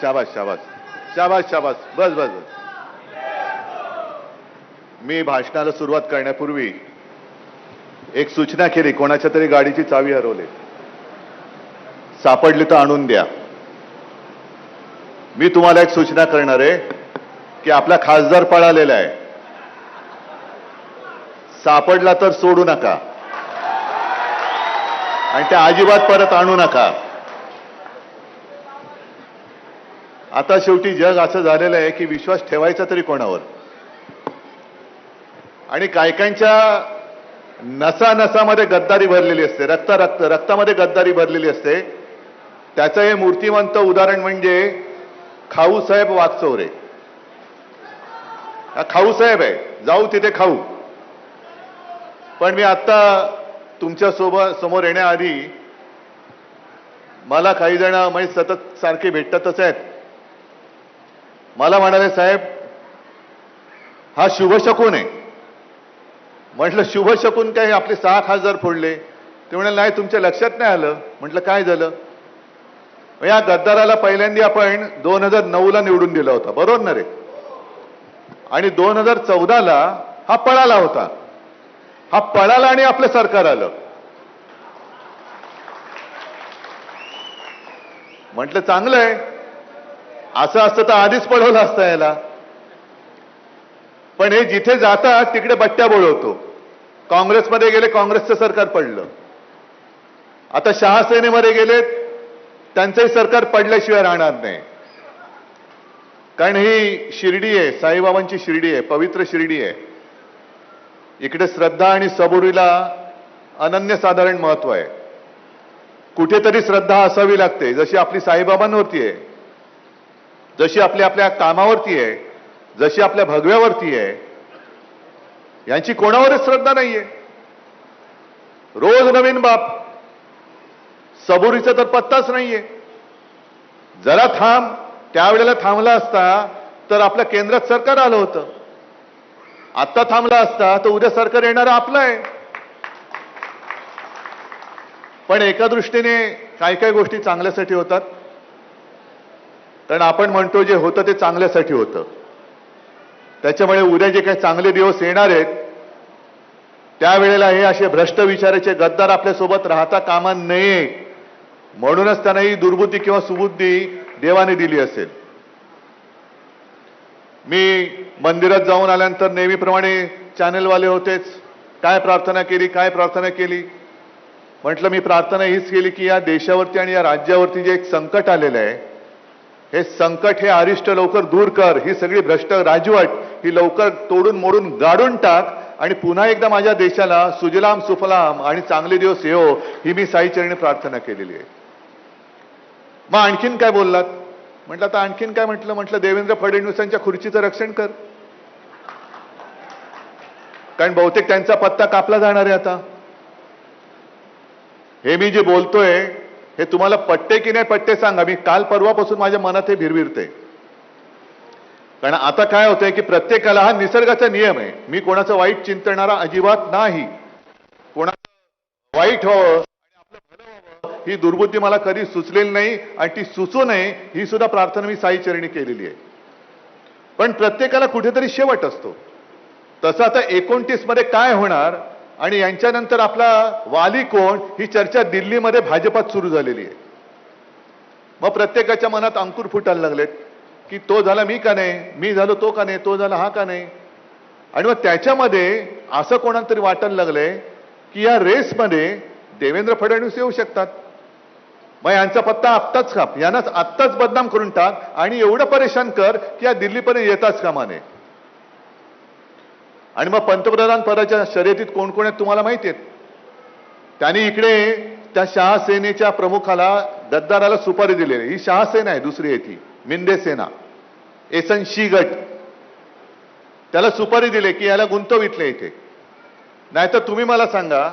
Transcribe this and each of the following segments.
शाबास शाबास शाबास शाबास बस बस बस. मी भाषणाला सुरुवात करण्यापूर्वी एक सूचना केली. कोणाच्या तरी गाडीची चावी हरवली, सापडली तर आणून द्या. मी तुम्हाला एक सूचना करणार आहे की आपला खासदार पळालेला आहे, सापडला तर सोडू नका आणि त्या अजिबात परत आणू नका. आता शेवटी जग असं झालेलं आहे की विश्वास ठेवायचा तरी कोणावर. आणि कायकांच्या नसा नसामध्ये गद्दारी भरलेली असते, रक्तामध्ये गद्दारी भरलेली असते. त्याचं हे मूर्तिमंत उदाहरण म्हणजे खाऊसाहेब वागचौरे. हा खाऊसाहेब आहे, जाऊ तिथे खाऊ. पण मी आता तुमच्या समोर येण्याआधी मला काही जण म्हणजे सतत सारखे भेटतातच आहेत. मला म्हणाले, साहेब हा शुभशकून आहे. म्हटलं शुभशकून काय, आपले 6 खासदार फोडले. ते म्हणाले नाही तुमच्या लक्षात नाही आलं. म्हटलं काय झालं. या गद्दाराला पहिल्यांदा आपण 2009ला निवडून दिला होता, बरोबर ना रे. आणि 2014ला हा पळाला होता. हा पळाला आणि आपलं सरकार आलं. म्हटलं चांगलं आहे, असं असतं तर आधीच पळवलं असतं याला. पण हे जिथे जातात तिकडे बट्ट्या बोलवतो. काँग्रेसमध्ये गेले, काँग्रेसचं सरकार पडलं. आता शहासेनेमध्ये गेले, त्यांचंही सरकार पडल्याशिवाय राहणार नाही. कारण ही शिर्डी आहे, साईबाबांची शिर्डी आहे, पवित्र शिर्डी आहे. इकडे श्रद्धा आणि सबुरीला अनन्यसाधारण महत्व आहे. कुठेतरी श्रद्धा असावी लागते, जशी आपली साईबाबांवरती आहे, जशी आपल्या कामावरती आहे, जशी आपल्या भगव्यावरती आहे. यांची कोणावरच श्रद्धा नाहीये. रोज नवीन बाप. सबुरीचा तर पत्ताच नाहीये. जरा थांब, त्यावेळेला थांबला असता तर आपल्या केंद्रात सरकार आलं होतं. आता थांबला असता तर उद्या सरकार येणार आपलं आहे. पण एका दृष्टीने काही गोष्टी चांगल्यासाठी होतात. कारण आपण म्हणतो जे होतं ते चांगल्यासाठी होतं. त्याच्यामुळे उद्या जे काही चांगले दिवस येणार आहेत त्यावेळेला हे असे भ्रष्ट विचाराचे गद्दार आपल्यासोबत राहता कामा नये, म्हणूनच त्यांना ही दुर्बुद्धी किंवा सुबुद्धी देवाने दिली असेल. मी मंदिरात जाऊन आल्यानंतर नेहमीप्रमाणे चॅनलवाले होतेच. काय प्रार्थना केली. म्हटलं मी प्रार्थना हीच केली की या देशावरती आणि या राज्यावरती जे एक संकट आलेलं आहे, हे संकट हे अरिष्ट लवकर दूर कर. ही सगळी भ्रष्ट राजवट ही लवकर तोडून मोडून गाडून टाक आणि पुन्हा एकदा माझ्या देशाला सुजलाम सुफलाम आणि चांगले दिवस येवो, ही मी साईचरणी प्रार्थना केलेली आहे. मग आणखीन काय बोललात. म्हटलं आता आणखीन काय म्हटलं देवेंद्र फडणवीसांच्या खुर्चीचं रक्षण कर. कारण बहुतेक त्यांचा पत्ता कापला जाणार आहे आता. हे मी जे बोलतोय हे तुम्हाला पटते की नाही पटते सांगा. मी काल परवापासून माझ्या मनात हे भिरभिरते. कारण आता काय होतंय की प्रत्येकाला हा निसर्गाचा नियम आहे. मी कोणाचं वाईट चिंतणारा अजिबात नाही. कोणाचं वाईट व्हावं आणि आपलं भलं व्हावं ही दुर्बुद्धी मला कधी सुचलेली नाही आणि ती सुचू नये ही सुद्धा प्रार्थना मी साईचरणी केलेली आहे. पण प्रत्येकाला कुठेतरी शेवट असतो. तसं आता 29 मध्ये काय होणार आणि यांच्यानंतर आपला वाली कोण ही चर्चा दिल्लीमध्ये भाजपात सुरू झालेली आहे. मग प्रत्येकाच्या मनात अंकुर फुटायला लागलेत की तो झाला मी का नाही, मी झालो तो का नाही, तो झाला हा का नाही. आणि मग त्याच्यामध्ये असं कोणाला तरी वाटायला लागलंय की या रेसमध्ये देवेंद्र फडणवीस येऊ शकतात. मग यांचा पत्ता आत्ताच काप, यांनाच आत्ताच बदनाम करून टाक आणि एवढं परेशान कर की या दिल्लीपर्यंत येताच कामा नये. आणि मग पंतप्रधान पदाच्या शर्यतीत कोण कोण आहेत तुम्हाला माहिती आहेत. त्यांनी इकडे त्या शहासेनेच्या प्रमुखाला गद्दाराला सुपारी दिलेली. ही शहासेना आहे, दुसरी आहे ती मिंदे सेना, एसनशी गट. त्याला सुपारी दिली की याला गुंतव इथले इथे. नाहीतर तुम्ही मला सांगा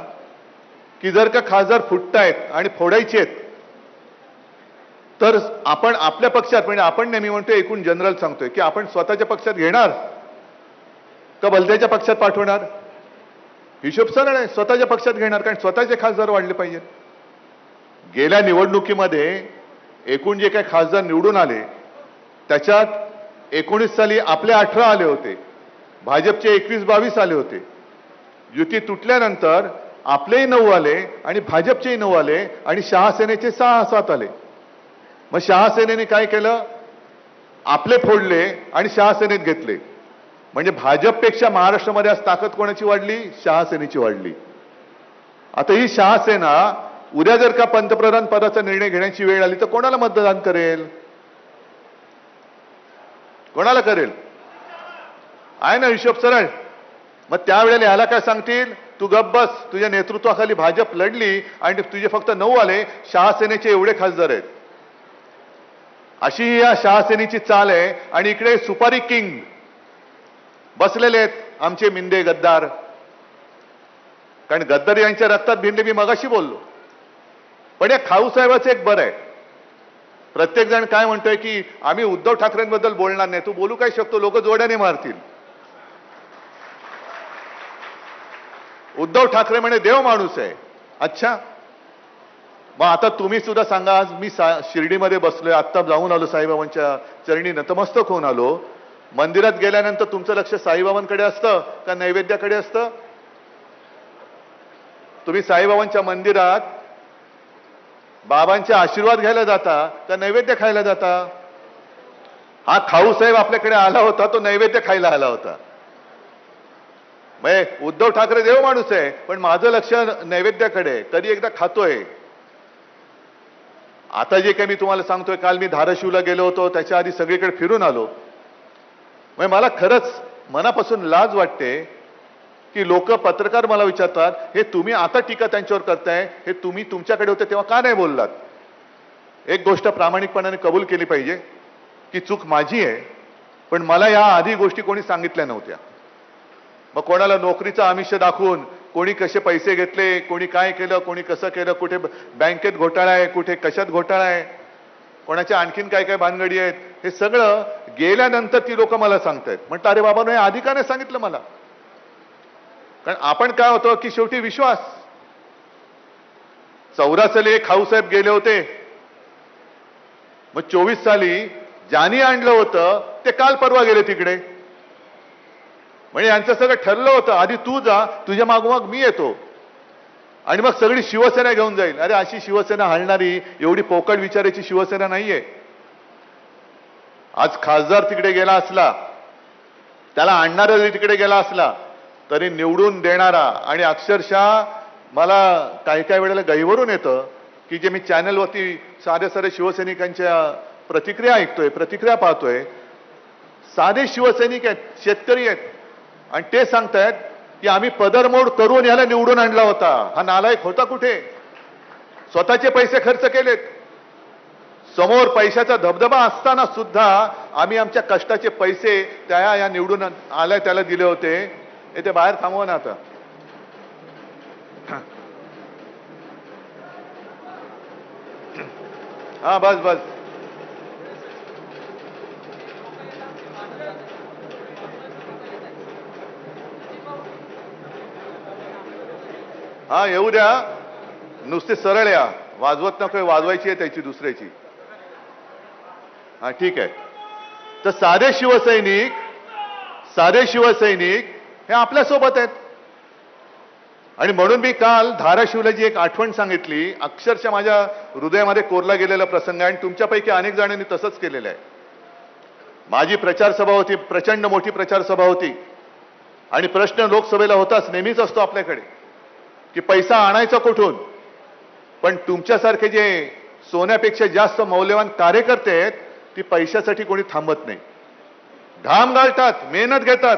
की जर का खासदार फुटतायत आणि फोडायचे आहेत तर आपण आपल्या पक्षात म्हणजे आपण नेहमी म्हणतोय एकूण जनरल सांगतोय की आपण स्वतःच्या पक्षात घेणार का भलत्याच्या पक्षात पाठवणार. हिशोब सरळ आहे, स्वतःच्या पक्षात घेणार. कारण स्वतःचे खासदार वाढले पाहिजेत. गेल्या निवडणुकीमध्ये एकूण जे काही खासदार निवडून आले त्याच्यात 19 साली आपले 18 आले होते, भाजपचे 21-22 आले होते. युती तुटल्यानंतर आपलेही 9 आले आणि भाजपचेही 9 आले आणि शहासेनेचे 6-7 आले. मग शहासेनेने काय केलं? आपले फोडले आणि शहासेनेत घेतले. म्हणजे भाजपपेक्षा महाराष्ट्रामध्ये आज ताकद कोणाची वाढली? शहासेनेची वाढली. आता ही शहासेना उद्या जर का पंतप्रधान पदाचा निर्णय घेण्याची वेळ आली तर कोणाला मतदान करेल? कोणाला करेल? आहे ना हिशोब सरळ. मग त्यावेळेला याला काय सांगतील? तू गप्प बस, तुझ्या नेतृत्वाखाली भाजप लढली आणि तुझे फक्त 9 आले, शहासेनेचे एवढे खासदार आहेत. अशी या शहासेनेची चाल आहे. आणि इकडे सुपारी किंग बसलेले आहेत आमचे मिंदे गद्दार. कारण गद्दार यांच्या रक्तात भिनले, मी मगाशी बोललो. पण या खाऊसाहेबाचं एक बरं आहे, प्रत्येक जण काय म्हणतोय की आम्ही उद्धव ठाकरेंबद्दल बोलणार नाही. तू बोलू काय शकतो? लोक जोड्याने मारतील. उद्धव ठाकरे म्हणे देव माणूस आहे. अच्छा, मग आता तुम्ही सुद्धा सांगा. आज मी शिर्डीमध्ये बसलोय, आत्ता जाऊन आलो साईबाबांच्या चरणी नतमस्तक होऊन आलो. मंदिरात गेल्यानंतर तुमचं लक्ष साईबाबांकडे असतं का नैवेद्याकडे असतं? तुम्ही साईबाबांच्या मंदिरात बाबांचे आशीर्वाद घ्यायला जाता का नैवेद्य खायला जाता? हा खाऊसाहेब आपल्याकडे आला होता, तो नैवेद्य खायला आला होता. म्हणजे उद्धव ठाकरे देव माणूस आहे, पण माझं लक्ष नैवेद्याकडे. कधी एकदा खातोय. आता जे काही मी तुम्हाला सांगतोय, काल मी धाराशिवला गेलो होतो, त्याच्या आधी सगळीकडे फिरून आलो. म्हणजे मला खरंच मनापासून लाज वाटते की लोक, पत्रकार मला विचारतात, हे तुम्ही आता टीका त्यांच्यावर करताय, हे तुम्ही तुमच्याकडे होते तेव्हा का नाही बोललात? एक गोष्ट प्रामाणिकपणाने कबूल केली पाहिजे की चूक माझी आहे, पण मला या आधी गोष्टी कोणी सांगितल्या नव्हत्या. मग कोणाला नोकरीचं आमिष दाखवून कोणी कसे पैसे घेतले, कोणी काय केलं, कोणी कसं केलं, कुठे बँकेत घोटाळा आहे, कुठे कशात घोटाळा आहे, कोणाच्या आणखीन काय काय भानगडी आहेत, हे सगळं गेल्यानंतर ती लोक मला सांगतायत. म्हणतात अरे बाबा, हे आधी का नाही सांगितलं मला? कारण आपण काय होतं की शेवटी विश्वास. 14 साली खाऊसाहेब गेले होते, मग 24 साली ज्यांनी आणलं होतं ते काल परवा गेले तिकडे. म्हणजे यांचं सगळं ठरलं होतं, आधी तू जा, तुझ्या मागोमाग मी येतो आणि मग सगळी शिवसेना घेऊन जाईल. अरे अशी शिवसेना हलणारी, एवढी पोकळ विचाराची शिवसेना नाहीये. आज खासदार तिकडे गेला असला, त्याला आणणारा जरी तिकडे गेला असला, तरी निवडून देणारा. आणि अक्षरशः मला काही काही वेळेला गहिवरून येतं की जे मी चॅनलवरती साध्या साध्या शिवसैनिकांच्या प्रतिक्रिया ऐकतोय, प्रतिक्रिया पाहतोय. साधे शिवसैनिक आहेत, शेतकरी आहेत, आणि ते सांगतायत की आम्ही पदरमोड करून याला निवडून आणला होता. हा नालायक होता कुठे? स्वतःचे पैसे खर्च केलेत. समोर पैशाचा धबधबा असताना सुद्धा आम्ही आमच्या कष्टाचे पैसे त्या या निवडून आलाय त्याला दिले होते. ते बाहेर थांबवा ना आता. हा बस बस. हा येऊ द्या, नुसते सरळ या, वाजवत नको. वाजवायची आहे त्याची दुसऱ्याची. हा ठीक आहे. तर साधे शिवसैनिक हे आपल्या सोबत आहेत. आणि म्हणून मी काल धाराशिवला जी एक आठवण सांगितली, अक्षरशः माझ्या हृदयामध्ये कोरला गेलेला प्रसंग आहे. आणि तुमच्यापैकी अनेक जणांनी तसंच केलेलं आहे. माझी प्रचार सभा होती, प्रचंड मोठी प्रचार सभा होती. आणि प्रश्न लोकसभेला होताच, नेहमीच असतो आपल्याकडे, की पैसा आणायचा कुठून? पण तुमच्यासारखे जे सोन्यापेक्षा जास्त मौल्यवान कार्यकर्ते आहेत, ती पैशासाठी कोणी थांबत नाही. घाम गाळतात, मेहनत घेतात,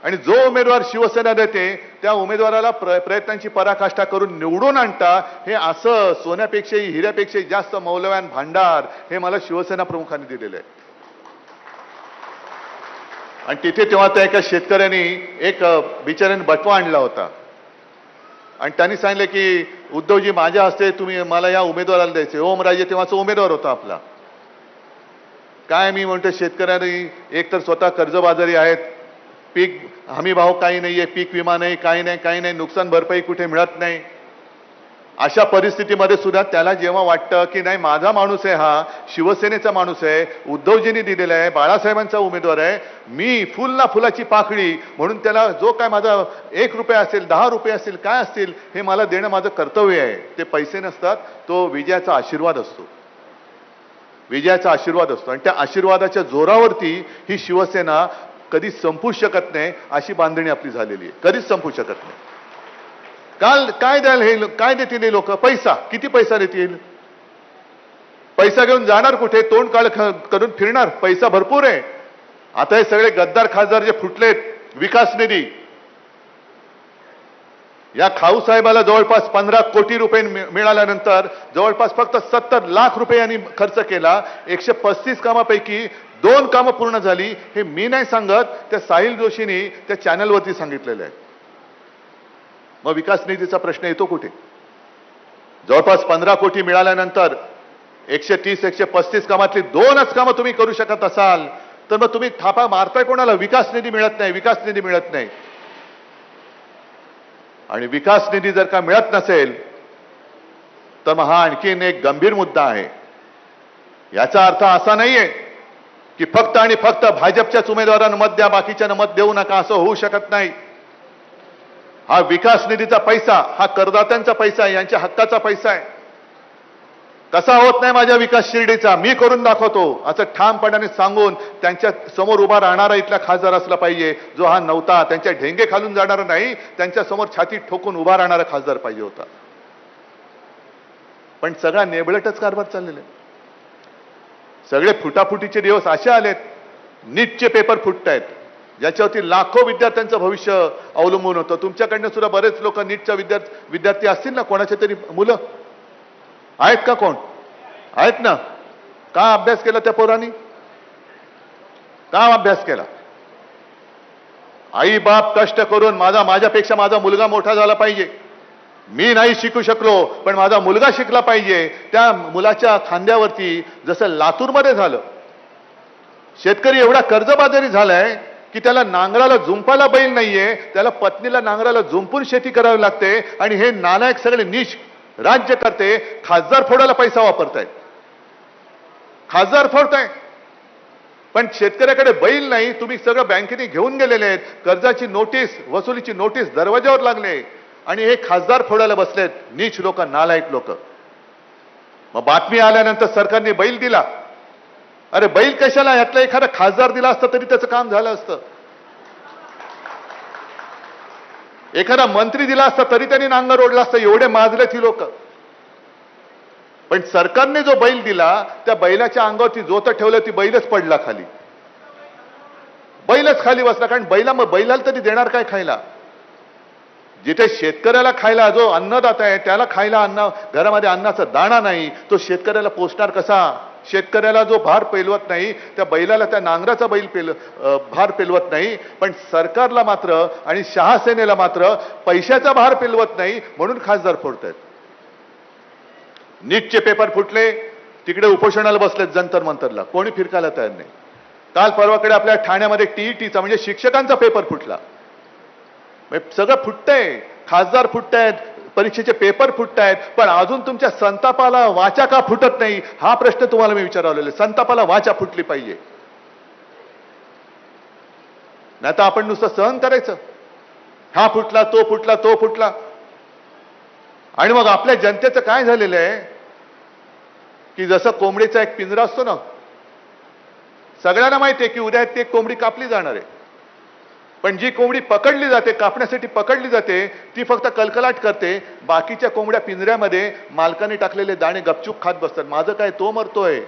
आणि जो उमेदवार शिवसेना देते त्या उमेदवाराला प्रयत्नांची पराकाष्ठा करून निवडून आणता. हे असं सोन्यापेक्षाही हिऱ्यापेक्षाही जास्त मौल्यवान भांडार हे मला शिवसेना प्रमुखांनी दिलेलं आहे. आणि तिथे तेव्हा त्या एका शेतकऱ्यांनी एक बिचाऱ्याने बटवा आणला होता आणि त्यांनी सांगितलं की उद्धवजी, माझ्या हस्ते तुम्ही मला या उमेदवाराला द्यायचे. ओमराजे तेव्हाचा उमेदवार होता आपला. काय मी म्हणतो, शेतकऱ्यांनी एकतर स्वतः कर्जबाजारी आहेत, पीक हमी भाव काही नाहीये, पीक विमा नाही, काही नाही, नुकसान भरपाई कुठे मिळत नाही. अशा परिस्थितीमध्ये सुद्धा त्याला जेव्हा वाटतं की नाही माझा माणूस आहे, हा शिवसेनेचा माणूस आहे, उद्धवजींनी दिलेला आहे, बाळासाहेबांचा उमेदवार आहे, मी फुल ना फुलाची पाकळी म्हणून त्याला जो काय माझा 1 रुपया असेल, 10 रुपये असेल, काय असतील, हे मला देणं माझं कर्तव्य आहे. ते पैसे नसतात, तो विजयाचा आशीर्वाद असतो. विजयाचा आशीर्वाद असतो आणि त्या आशीर्वादाच्या जोरावरती ही शिवसेना कधी संपू शकत नाही, अशी बांधणी आपली झालेली आहे. कधीच संपू शकत नाही. काल काय द्याल हे, काय देतील हे लोक? पैसा. किती पैसा देतील? पैसा घेऊन जाणार कुठे? तोंड काळ करून फिरणार. पैसा भरपूर आहे. आता हे सगळे गद्दार खासदार जे फुटलेत, विकास निधी, या खाऊ साहेबाला जवळपास 15 कोटी रुपये मिळाल्यानंतर जवळपास फक्त 70 लाख रुपये यांनी खर्च केला. 135 कामापैकी 2 कामं पूर्ण झाली. हे मी नाही सांगत, त्या साहिल जोशींनी त्या चॅनलवरती सांगितलेलं आहे. मग विकास निधीचा प्रश्न येतो कुठे? जवळपास 15 कोटी मिळाल्यानंतर 130-135 कामातली 2च कामं तुम्ही करू शकत असाल तर मग तुम्ही थापा मारताय कोणाला? विकास निधी मिळत नाही, विकास निधी मिळत नाही. आणि विकास निधी जर का मिळत नसेल तर मग हा आणखीन एक गंभीर मुद्दा आहे. याचा अर्थ असा नाहीये की फक्त आणि फक्त भाजपच्याच उमेदवारांना मत द्या, बाकीच्यांना मत देऊ नका, असं होऊ शकत नाही. हा विकास निधीचा पैसा हा करदात्यांचा पैसा आहे, यांच्या हक्काचा पैसा आहे. कसा होत नाही माझ्या विकास शिर्डीचा? मी करून दाखवतो, असं ठामपणाने सांगून त्यांच्या समोर उभा राहणारा इथला खासदार असला पाहिजे, जो हा नव्हता. त्यांच्या ढेंगे खालून जाणारा नाही, त्यांच्या समोर छाती ठोकून उभा राहणारा खासदार पाहिजे होता. पण सगळा नेबळटच कारभार चाललेला आहे. सगळे फुटाफुटीचे दिवस असे आलेत. नीटचे पेपर फुटतायत, ज्याच्यावरती लाखो विद्यार्थ्यांचं भविष्य अवलंबून होतं. तुमच्याकडनं सुद्धा बरेच लोक नीटच्या विद्यार्थी असतील ना, कोणाचे तरी मुलं आहेत का? कोण आहेत ना? का अभ्यास केला त्या पोरांनी? का अभ्यास केला? आई बाप कष्ट करून माझ्यापेक्षा माझा मुलगा मोठा झाला पाहिजे, मी नाही शिकू शकलो पण माझा मुलगा शिकला पाहिजे. त्या मुलाच्या खांद्यावरती जसं लातूरमध्ये झालं, शेतकरी एवढा कर्जबाजारी झालाय की त्याला नांगराला जुंपायला बैल नाहीये, त्याला पत्नीला नांगराला जुंपून शेती करावी लागते. आणि हे नालायक सगळे नीच राज्य करते खासदार फोडायला पैसा वापरतायत, खासदार फोडताय. पण शेतकऱ्याकडे बैल नाही. तुम्ही सगळं बँकेने घेऊन गेलेले आहेत. कर्जाची नोटीस, वसुलीची नोटीस दरवाजावर लागले आणि हे खासदार फोडायला बसलेत नीच लोक, नालायक लोक. मग बातमी आल्यानंतर सरकारने बैल दिला. अरे बैल कशाला? यातला एखादा खासदार दिला असता तरी त्याचं काम झालं असतं. एखादा मंत्री दिला असता तरी त्यांनी नांगर ओढला असतं. एवढे माजलेत ही लोक. पण सरकारने जो बैल दिला, त्या बैलाच्या अंगावरती जोत ठेवलं, ती बैलच पडला खाली, बैलच खाली बसला. कारण बैलाला तरी देणार काय खायला? जिथे शेतकऱ्याला खायला, जो अन्नदाता आहे त्याला खायला अन्न, घरामध्ये अन्नाचा दाणा नाही, तो शेतकऱ्याला पोचणार कसा? शेतकऱ्याला जो भार पेलवत नाही, त्या बैलाला, त्या नांगराचा भार पेलवत नाही. पण सरकारला मात्र आणि शहासेनेला मात्र पैशाचा भार पेलवत नाही, म्हणून खासदार फोडतायत. नीटचे पेपर फुटले, तिकडे उपोषणाला बसलेत जंतर मंतरला, कोणी फिरकायला तयार नाही. काल परवाकडे आपल्या ठाण्यामध्ये टीईटीचा म्हणजे शिक्षकांचा पेपर फुटला. सगळं फुटतंय, खासदार फुटतायत, परीक्षेचे पेपर फुटतायत. पण अजून तुमच्या संतापाला वाचा का फुटत नाही, हा प्रश्न तुम्हाला मी विचारलेला. संतापाला वाचा फुटली पाहिजे, नाही तर आपण नुसतं सहन करायचं. हा फुटला, तो फुटला, तो फुटला. आणि मग आपल्या जनतेचं काय झालेलं आहे की जसं कोंबडीचा एक पिंजरा असतो ना, सगळ्यांना माहिती आहे की उद्या ती कोंबडी कापली जाणार आहे. पण जी कोंबडी पकडली जाते, कापण्यासाठी पकडली जाते, ती फक्त कलकलाट करते. बाकीच्या कोंबड्या पिंजऱ्यामध्ये मालकाने टाकलेले दाणे गपचूप खात बसतात. माझं काय, तो मरतोय.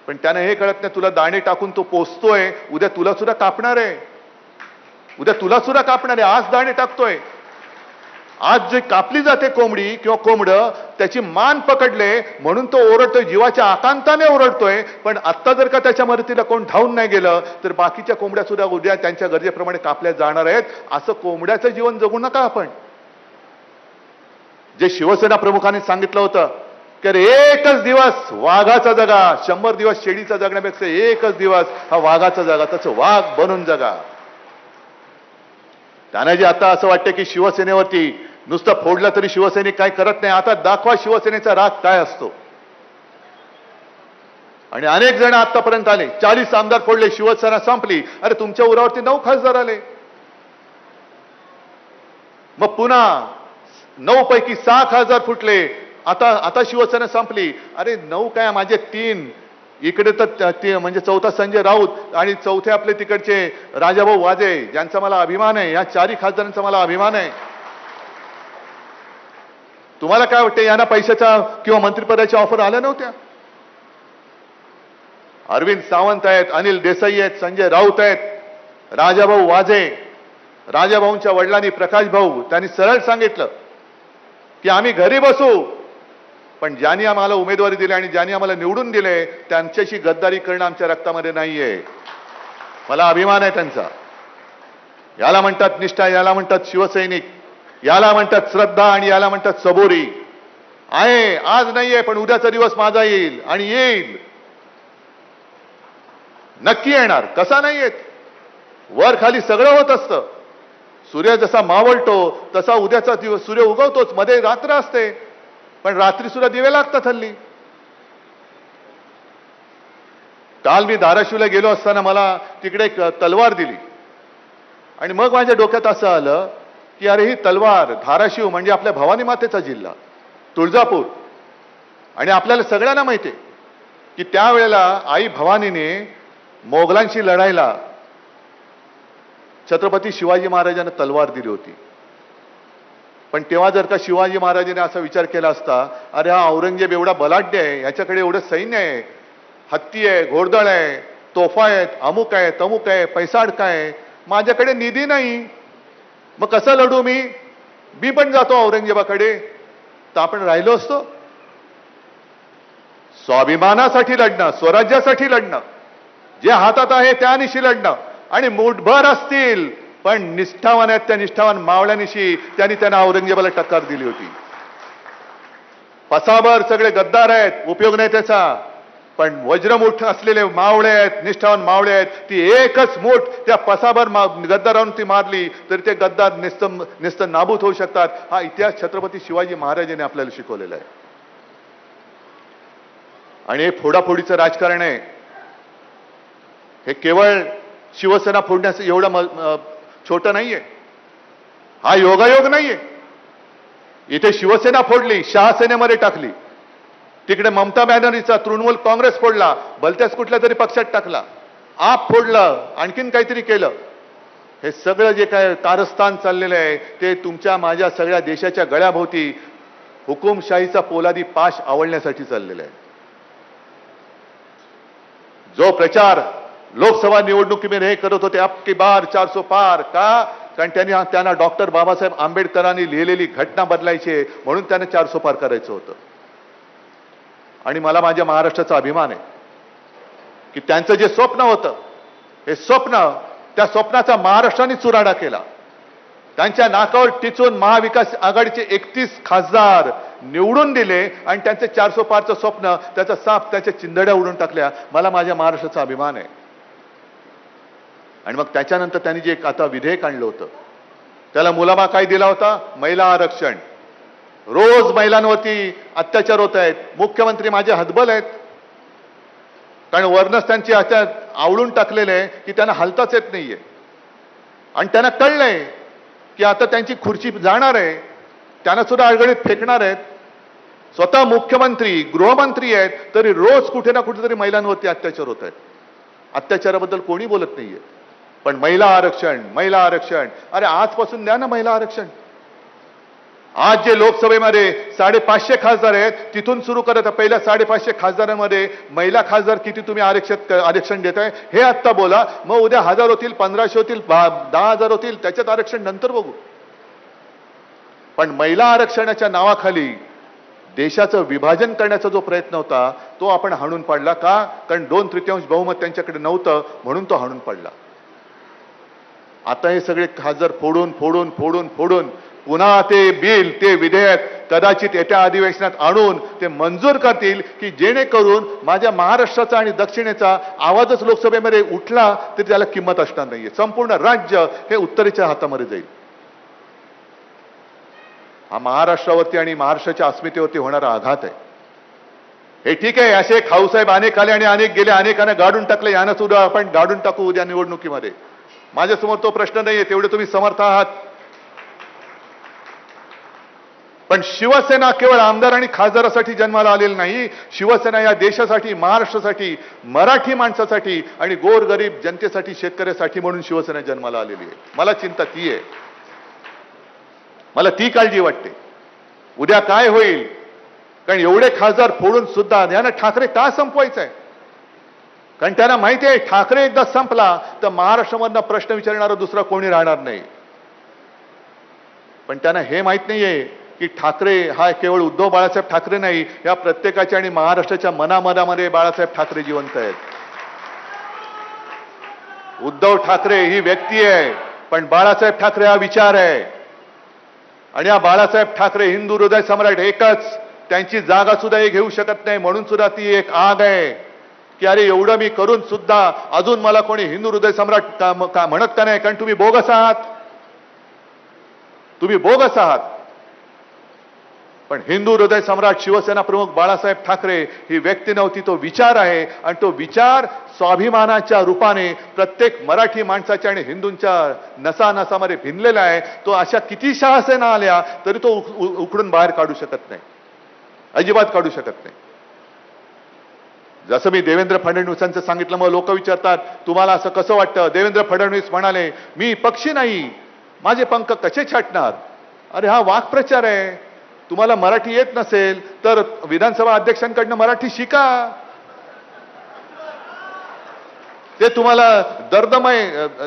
पण त्याने हे कळत नाही, तुला दाणे टाकून तो पोचतोय, उद्या तुला सुद्धा कापणार आहे, उद्या तुला सुद्धा कापणार आहे. आज दाणे टाकतोय, आज जे कापली जाते कोंबडी किंवा कोंबडं, त्याची मान पकडले म्हणून तो ओरडतोय, जीवाच्या आकांताने ओरडतोय. पण आत्ता जर का त्याच्या मदतीला कोण धावून नाही गेलं तर बाकीच्या कोंबड्या सुद्धा उद्या त्यांच्या गरजेप्रमाणे कापल्या जाणार आहेत. असं कोंबड्याचं जीवन जगू नका आपण. जे शिवसेना प्रमुखांनी सांगितलं होतं की अरे एकच दिवस वाघाचा जगा, 100 दिवस शेळीचा जगण्यापेक्षा एकच दिवस हा वाघाचा जगा, तसं वाघ बनून जगा. त्यांना जे आता असं वाटतं की शिवसेनेवरती नुसतं फोडलं तरी शिवसैनिक काय करत नाही. आता दाखवा शिवसेनेचा राग काय असतो. आणि अनेक जण आतापर्यंत आले, 40 आमदार फोडले, शिवसेना संपली. अरे तुमच्या उरावरती 9 खासदार आले. मग पुन्हा 9 पैकी 6 खासदार फुटले. आता शिवसेना संपली. अरे 9 काय, माझे 3 इकडे तर ते म्हणजे चौथा संजय राऊत आणि चौथे आपले तिकडचे राजाभाऊ वाजे, ज्यांचा मला अभिमान आहे. या 4 खासदारांचा मला अभिमान आहे. तुम्हाला काय वाटतं, यांना पैशाचा किंवा मंत्रिपदाच्या ऑफर आल्या नव्हत्या? अरविंद सावंत आहेत, अनिल देसाई आहेत, संजय राऊत आहेत, राजाभाऊ वाजे. राजाभाऊंच्या वडिलांनी, प्रकाश भाऊ, त्यांनी सरळ सांगितलं की आम्ही घरी बसू, पण ज्यांनी आम्हाला उमेदवारी दिली आणि ज्यांनी आम्हाला निवडून दिले त्यांच्याशी गद्दारी करणं आमच्या रक्तामध्ये नाहीये. मला अभिमान आहे त्यांचा. याला म्हणतात निष्ठा, याला म्हणतात शिवसैनिक, याला म्हणतात श्रद्धा आणि याला म्हणतात सबोरी. आहे, आज नाहीये, पण उद्याचा दिवस माझा येईल आणि येईल, नक्की येणार. कसा नाही येत? वर खाली सगळं होत असतं. सूर्य जसा मावळतो तसा उद्याचा दिवस सूर्य उगवतोच. मध्ये रात्र असते, पण रात्री सुद्धा दिवे लागतात हल्ली. काल मी धाराशिवला गेलो असताना मला तिकडे एक तलवार दिली आणि मग माझ्या डोक्यात असं आलं की अरे ही तलवार, धाराशिव म्हणजे आपल्या भवानी मातेचा जिल्हा, तुळजापूर. आणि आपल्याला सगळ्यांना माहिती आहे की त्यावेळेला आई भवानीने मोगलांशी लढायला छत्रपती शिवाजी महाराजांना तलवार दिली होती. पण तेव्हा जर का शिवाजी महाराजांनी असा विचार केला असता, अरे हा औरंगजेब एवढा बलाढ्य आहे, याच्याकडे एवढं सैन्य आहे, हत्ती आहे, घोडदळ आहे, तोफा आहेत, अमुक आहे, तमुक आहे, पैसा अडका आहे, माझ्याकडे निधी नाही, मग कसं लढू मी पण जातो औरंगजेबाकडे, तर आपण राहिलो असतो. स्वाभिमानासाठी लढणं, स्वराज्यासाठी लढणं, जे हातात आहे त्यानिशी लढणं. आणि मुठभर असतील पण निष्ठावान आहेत, त्या निष्ठावान मावळ्यानिशी त्यांनी त्यांना औरंगजेबाला टक्कर दिली होती. पसाभर सगळे गद्दार आहेत, उपयोग नाही त्याचा, पण वज्रमुठ असलेले मावळे आहेत, निष्ठावान मावळे आहेत. ती एकच मूठ त्या पसाभर गद्दारांनी ती मारली तरी ते गद्दार निस्त नाबूद होऊ शकतात. हा इतिहास छत्रपती शिवाजी महाराजांनी आपल्याला शिकवलेला आहे. आणि हे फोडाफोडीचं राजकारण आहे. हे केवळ शिवसेना फोडण्याचं एवढं छोटं नाहीये. हा योगायोग नाहीये. इथे शिवसेना फोडली, शहासेनेमध्ये टाकली, तिकडे ममता बॅनर्जीचा तृणमूल काँग्रेस फोडला, भलत्याच कुठल्या तरी पक्षात टाकला, आप फोडलं, आणखीन काहीतरी केलं. हे सगळं जे काय कारस्थान चाललेलं आहे ते तुमच्या माझ्या सगळ्या देशाच्या गळ्याभोवती हुकुमशाहीचा पोलादी पाश आवळण्यासाठी चाललेलं आहे. जो प्रचार लोकसभा निवडणुकीमध्ये हे करत होते, अब की बार 400 पार, का? कारण त्यांना डॉक्टर बाबासाहेब आंबेडकरांनी लिहिलेली घटना बदलायची म्हणून त्यांना 400 पार करायचं होतं. आणि मला माझ्या महाराष्ट्राचा अभिमान आहे की त्यांचं जे स्वप्न होतं, हे स्वप्न, त्या स्वप्नाचा महाराष्ट्राने चुराडा केला. त्यांच्या नाकावर टिचून महाविकास आघाडीचे 31 खासदार निवडून दिले आणि त्यांचे 400 पारचं स्वप्न, त्याचा साप, त्याच्या चिंधड्या उडून टाकल्या. मला माझ्या महाराष्ट्राचा अभिमान आहे. आणि मग त्याच्यानंतर त्यांनी जे आता विधेयक आणलं होतं त्याला मुलामा काय दिला होता? महिला आरक्षण. रोज महिलांवरती अत्याचार होत आहेत. मुख्यमंत्री माझे हतबल आहेत, कारण वरनच त्यांची आवळून टाकलेले आहे की त्यांना हलताच येत नाहीये. आणि त्यांना कळलंय की आता त्यांची खुर्ची जाणार आहे, त्यांना सुद्धा अडगळीत फेकणार आहेत. स्वतः मुख्यमंत्री, गृहमंत्री आहेत, तरी रोज कुठे ना कुठेतरी महिलांवरती अत्याचार होत आहेत. अत्याचाराबद्दल कोणी बोलत नाहीये. पण महिला आरक्षण, महिला आरक्षण, अरे आजपासून द्या ना महिला आरक्षण. आज जे लोकसभेमध्ये 550 खासदार आहेत तिथून सुरू करत पहिल्या 550 खासदारांमध्ये महिला खासदार किती तुम्ही आरक्षण देताय हे आत्ता बोला. मग उद्या 1000 होतील, 1500 होतील, 10,000 होतील, त्याच्यात आरक्षण नंतर बघू. पण महिला आरक्षणाच्या नावाखाली देशाचं विभाजन करण्याचा जो प्रयत्न होता तो आपण हाणून पाडला. का? कारण 2/3 बहुमत त्यांच्याकडे नव्हतं म्हणून तो हाणून पाडला. आता हे सगळे खासदार फोडून फोडून फोडून फोडून पुन्हा ते बिल, ते विधेयक कदाचित येत्या अधिवेशनात आणून ते मंजूर करतील की जेणेकरून माझ्या महाराष्ट्राचा आणि दक्षिणेचा आवाजच लोकसभेमध्ये उठला तरी त्याला किंमत असणार नाहीये. संपूर्ण राज्य हे उत्तरेच्या हातामध्ये जाईल. हा महाराष्ट्रावरती आणि महाराष्ट्राच्या अस्मितेवरती होणारा आघात आहे. हे ठीक आहे, असे खाऊसाहेब अनेक आले आणि अनेक गेले, अनेकांना गाडून टाकले, यानं सुद्धा आपण गाडून टाकू उद्या निवडणुकीमध्ये. माझ्यासमोर तो प्रश्न नाहीये, तेवढे तुम्ही समर्थ आहात. पण शिवसेना केवळ आमदार आणि खासदारासाठी जन्माला आलेली नाही. शिवसेना या देशासाठी, महाराष्ट्रासाठी, मराठी माणसासाठी आणि गोरगरीब जनतेसाठी, शेतकऱ्यासाठी म्हणून शिवसेना जन्माला आलेली आहे. मला चिंता ती आहे, मला ती काळजी वाटते उद्या काय होईल. कारण एवढे खासदार फोडून सुद्धा यांना ठाकरे का संपवायचंय? कारण त्यांना माहिती आहे ठाकरे एकदा संपला तर महाराष्ट्रामधनं प्रश्न विचारणारा दुसरा कोणी राहणार नाही. पण त्यांना हे माहित नाहीये की ठाकरे हा केवळ उद्धव बाळासाहेब ठाकरे नाही, या प्रत्येकाच्या आणि महाराष्ट्राच्या मनामनामध्ये बाळासाहेब ठाकरे जिवंत आहेत. उद्धव ठाकरे ही व्यक्ती आहे, पण बाळासाहेब ठाकरे हा विचार आहे. आणि या बाळासाहेब ठाकरे हिंदू हृदय सम्राट एकच, त्यांची जागा सुद्धा हे घेऊ शकत नाही. म्हणून सुद्धा ती एक आग आहे की अरे एवढं मी करून सुद्धा अजून मला कोणी हिंदू हृदय सम्राट का म्हणत का नाही? कारण तुम्ही बोगस आहात, तुम्ही बोगस आहात. पण हिंदू हृदय सम्राट शिवसेना प्रमुख बाळासाहेब ठाकरे ही व्यक्ती नव्हती, तो विचार आहे. आणि तो विचार स्वाभिमानाच्या रूपाने प्रत्येक मराठी माणसाच्या आणि हिंदूंच्या नसानसामध्ये भिनलेला आहे. तो अशा किती शहासेना आल्या तरी तो उकडून बाहेर काढू शकत नाही, अजिबात काढू शकत नाही. जसं मी देवेंद्र फडणवीसांचं सांगितलं, मग लोक विचारतात तुम्हाला असं कसं वाटतं? देवेंद्र फडणवीस म्हणाले मी पक्षी नाही, माझे पंख कसे छाटणार? अरे हा वाक्प्रचार आहे. तुम्हाला मराठी येत नसेल तर विधानसभा अध्यक्षांकडनं मराठी शिका. ते तुम्हाला दर्दमय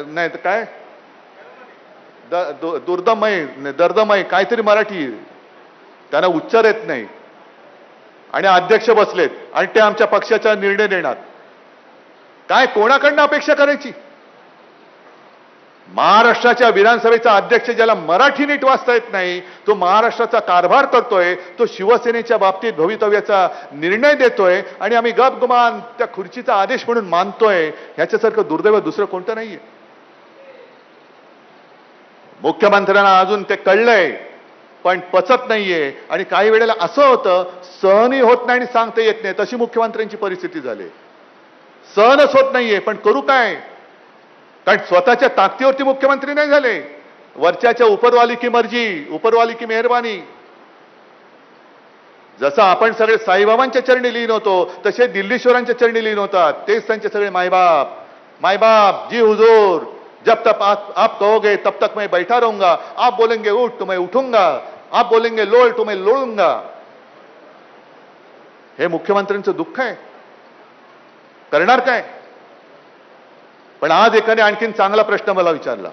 नाही तर काय दर्दमय काहीतरी मराठी, त्यांना उच्चार येत नाही आणि अध्यक्ष बसलेत आणि ते आमच्या पक्षाचा निर्णय देणार. काय कोणाकडनं अपेक्षा करायची? महाराष्ट्राच्या विधानसभेचा अध्यक्ष ज्याला मराठी नीट वाचता येत नाही, तो महाराष्ट्राचा कारभार करतोय, तो शिवसेनेच्या बाबतीत भवितव्याचा निर्णय देतोय आणि आम्ही गपगुमान त्या खुर्चीचा आदेश म्हणून मानतोय. ह्याच्यासारखं दुर्दैव दुसरं कोणतं नाहीये. मुख्यमंत्र्यांना अजून ते कळलंय पण पचत नाहीये. आणि काही वेळेला असं होतं सहनही होत नाही आणि सांगता येत नाही, तशी मुख्यमंत्र्यांची परिस्थिती झाली. सहनच होत नाहीये पण करू काय? कारण स्वतःच्या ताकदीवरती मुख्यमंत्री नाही झाले, वरच्याच्या उपरवाली की मर्जी, उपरवाली की मेहरबानी. जसं आपण सगळे साईबाबांच्या चरणी लीन होतो तसे दिल्लीश्वरांच्या चरणी लीन होतात. तेच त्यांचे सगळे मायबाप. मायबाप जी हुजूर, जब तक आप कहोगे तब तक मैं बैठा रहूंगा, आप बोलेंगे उठ तो मैं उठूंगा, आप बोलेंगे लोळ तो मैं लोळूंगा. हे मुख्यमंत्र्यांचं दुःख आहे. करणार काय? पण आज एकाने आणखीन चांगला प्रश्न मला विचारला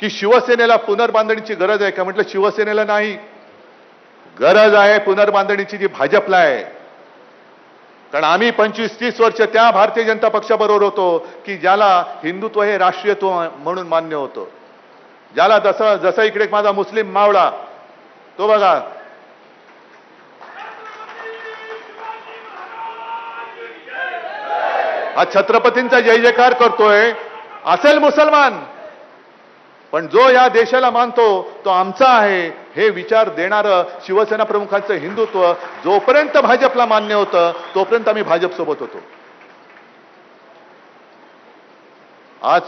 की शिवसेनेला पुनर्बांधणीची गरज आहे का? म्हटलं शिवसेनेला नाही, गरज आहे पुनर्बांधणीची जी भाजपला आहे. कारण आम्ही 25-30 वर्ष त्या भारतीय जनता पक्षाबरोबर होतो की ज्याला हिंदुत्व हे राष्ट्रीयत्व म्हणून मान्य होतं. ज्याला जसं इकडे माझा मुस्लिम मावळा, तो बघा हा छत्रपतींचा जय जयकार करतोय, असेल मुसलमान पण जो या देशाला मानतो तो आमचा आहे हे विचार देणारं शिवसेना प्रमुखांचं हिंदुत्व जोपर्यंत भाजपला मान्य होतं तोपर्यंत आम्ही भाजप सोबत होतो. आज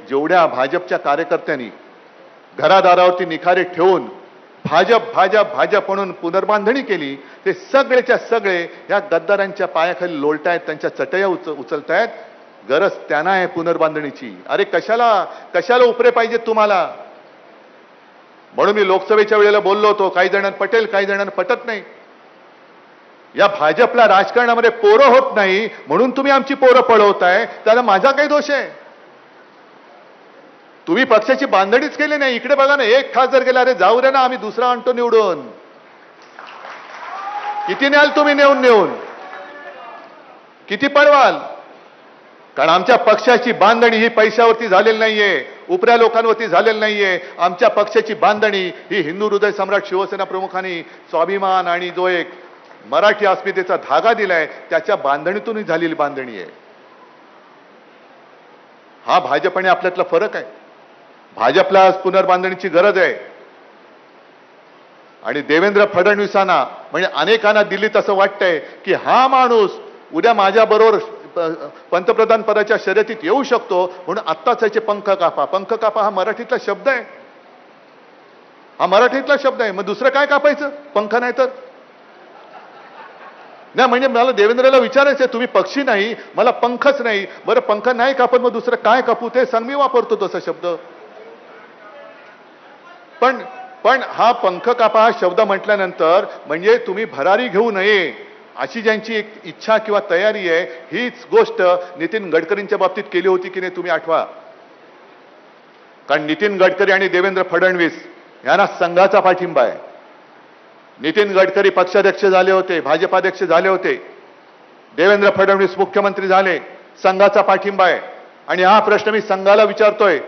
जेवढ्या भाजपच्या कार्यकर्त्यांनी घरादारावरती निखारे ठेवून भाजप भाजप भाजप म्हणून पुनर्बांधणी केली, ते सगळेच्या सगळे या गद्दारांच्या पायाखाली लोळतायत, त्यांच्या चटया उचलतायत. गरज त्यांना आहे पुनर्बांधणीची. अरे कशाला उपरे पाहिजेत तुम्हाला? म्हणून मी लोकसभेच्या वेळेला बोललो होतो, काही जणांना पटेल काही जणांना पटत नाही. या भाजपला राजकारणामध्ये पोरं होत नाही म्हणून तुम्ही आमची पोरं पळवताय, त्याला माझा काही दोष आहे? तुम्ही पक्षाची बांधणीच केली नाही. इकडे बघा ना, एक खासदार गेला, अरे जाऊ दे ना, आम्ही दुसरा आणतो निवडून. किती न्याल तुम्ही नेऊन किती पळवाल? कारण आमच्या पक्षाची बांधणी ही पैशावरती झालेली नाहीये, उपऱ्या लोकांवरती झालेली नाहीये. आमच्या पक्षाची बांधणी ही हिंदू हृदय सम्राट शिवसेना प्रमुखांनी स्वाभिमान आणि जो एक मराठी अस्मितेचा धागा दिलाय त्याच्या बांधणीतून झालेली बांधणी आहे. हा भाजप आणि आपल्यातला फरक आहे. भाजपला पुनर्बांधणीची गरज आहे. आणि देवेंद्र फडणवीसांना म्हणजे अनेकांना दिल्लीत असं वाटतंय की हा माणूस उद्या माझ्याबरोबर पंतप्रधान पदाच्या शर्यतीत येऊ शकतो, म्हणून आत्ताच याचे पंख कापा. पंख कापा हा मराठीतला शब्द आहे, हा मराठीतला शब्द आहे. मग दुसरं काय कापायचं? पंख नाही तर नाही. म्हणजे मला देवेंद्रला विचारायचं तुम्ही पक्षी नाही, मला पंखच नाही. बरं पंख नाही कापत, मग दुसरं काय कापू ते सांग. मी वापरतो तसा शब्द. पण पण हा पंख कापा हा शब्द म्हटल्यानंतर म्हणजे तुम्ही भरारी घेऊ नये अशी ज्यांची एक इच्छा किंवा तयारी आहे, हीच गोष्ट नितीन गडकरींच्या बाबतीत केली होती की नाही तुम्ही आठवा. कारण नितीन गडकरी आणि देवेंद्र फडणवीस यांना संघाचा पाठिंबा आहे. नितीन गडकरी पक्षाध्यक्ष झाले होते, भाजपाध्यक्ष झाले होते. देवेंद्र फडणवीस मुख्यमंत्री झाले, संघाचा पाठिंबा आहे. आणि हा प्रश्न मी संघाला विचारतोय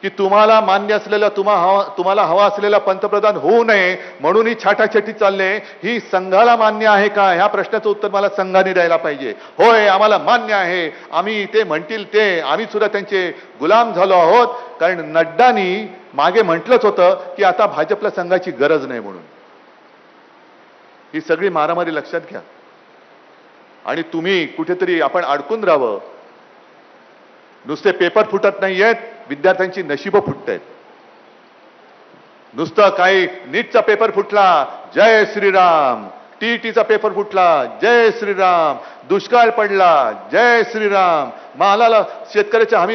की तुम्हाला मान्य असलेला तुम्हाला हवा असलेला पंतप्रधान होऊ नये म्हणून ही छाटाछटी चालले, ही संघाला मान्य आहे का? ह्या प्रश्नाचं उत्तर मला संघाने द्यायला पाहिजे. होय आम्हाला मान्य आहे, आम्ही ते म्हणतील ते, आम्ही सुद्धा त्यांचे गुलाम झालो आहोत. कारण नड्डानी मागे म्हटलंच होतं की आता भाजपला संघाची गरज नाही म्हणून. ही सगळी मारामारी लक्षात घ्या. आणि तुम्ही कुठेतरी आपण अडकून राहावं. नुसते पेपर फुटत नाहीयेत, विद्यार्थ्यांची नशीबं फुटतायत. नुसतं काही नीटचा पेपर फुटला, जय श्रीराम. टीईटीचा पेपर फुटला, जय श्रीराम. दुष्काळ पडला, जय श्रीराम. मालाला शेतकऱ्याच्या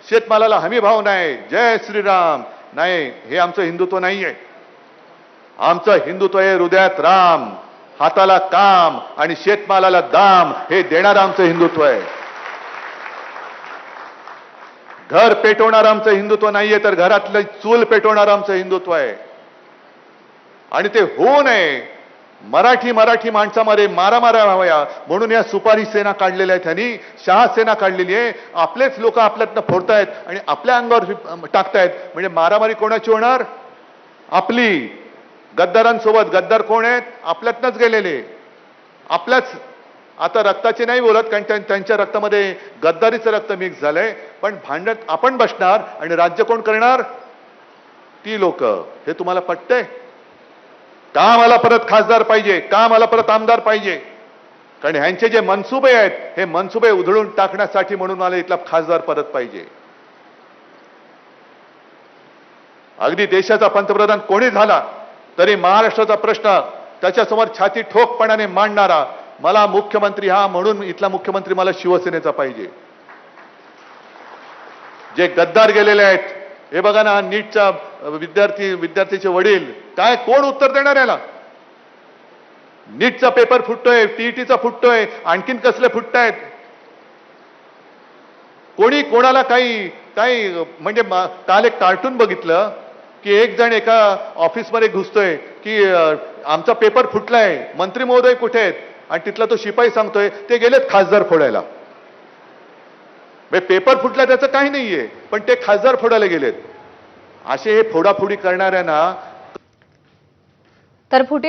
शेतमालाला हमी भाव नाही, जय श्रीराम. नाही, हे आमचं हिंदुत्व नाहीये. आमचं हिंदुत्व आहे हृदयात राम, हाताला काम आणि शेतमालाला दाम हे देणारं आमचं हिंदुत्व आहे. घर पेटवणार आमचं हिंदुत्व नाहीये, तर घरातलं चूल पेटवणार आमचं हिंदुत्व आहे. आणि ते होऊ नये, मराठी माणसामध्ये मारामाऱ्या व्हाव्या म्हणून या सुपारी सेना काढलेल्या आहेत. त्यांनी शहा सेना काढलेली आहे. आपलेच लोक आपल्यातनं फोडतायत आणि आपल्या अंगावर टाकतायत. म्हणजे मारामारी कोणाची होणार? आपली. गद्दारांसोबत. गद्दार कोण आहेत? आपल्यातनंच गेलेले, आपल्याच. आता रक्ताचे नाही बोलत कारण त्यांच्या रक्तामध्ये गद्दारीचं रक्त मिक्स झालंय. पण भांडत आपण बसणार आणि राज्य कोण करणार? ती लोक. हे तुम्हाला पटतंय का? मला परत खासदार पाहिजे का? मला परत आमदार पाहिजे? कारण ह्यांचे जे मनसुबे आहेत हे मनसुबे उधळून टाकण्यासाठी म्हणून मला इथला खासदार परत पाहिजे. अगदी देशाचा पंतप्रधान कोणी झाला तरी महाराष्ट्राचा प्रश्न त्याच्यासमोर छाती ठोकपणाने मांडणारा मला मुख्यमंत्री हा म्हणून इथला मुख्यमंत्री मला शिवसेनेचा पाहिजे. जे गद्दार गेलेले आहेत, हे बघा ना, नीटचा विद्यार्थीचे वडील, काय कोण उत्तर देणार याला? नीटचा पेपर फुटतोय, टीईटीचा फुटतोय, आणखीन कसले फुटतायत? कोणी कोणाला काही म्हणजे काल एक कार्टून बघितलं की एक जण एका ऑफिसमध्ये घुसतोय की आमचा पेपर फुटलाय, मंत्री महोदय कुठे आहेत? आणि तिथला तो शिपाई सांगतोय ते गेलेत खासदार फोडायला. पेपर फुटला त्याचं काही नाहीये, पण ते खासदार फोडायला गेलेत. असे हे फोडाफोडी करणाऱ्यांना तर फुटीर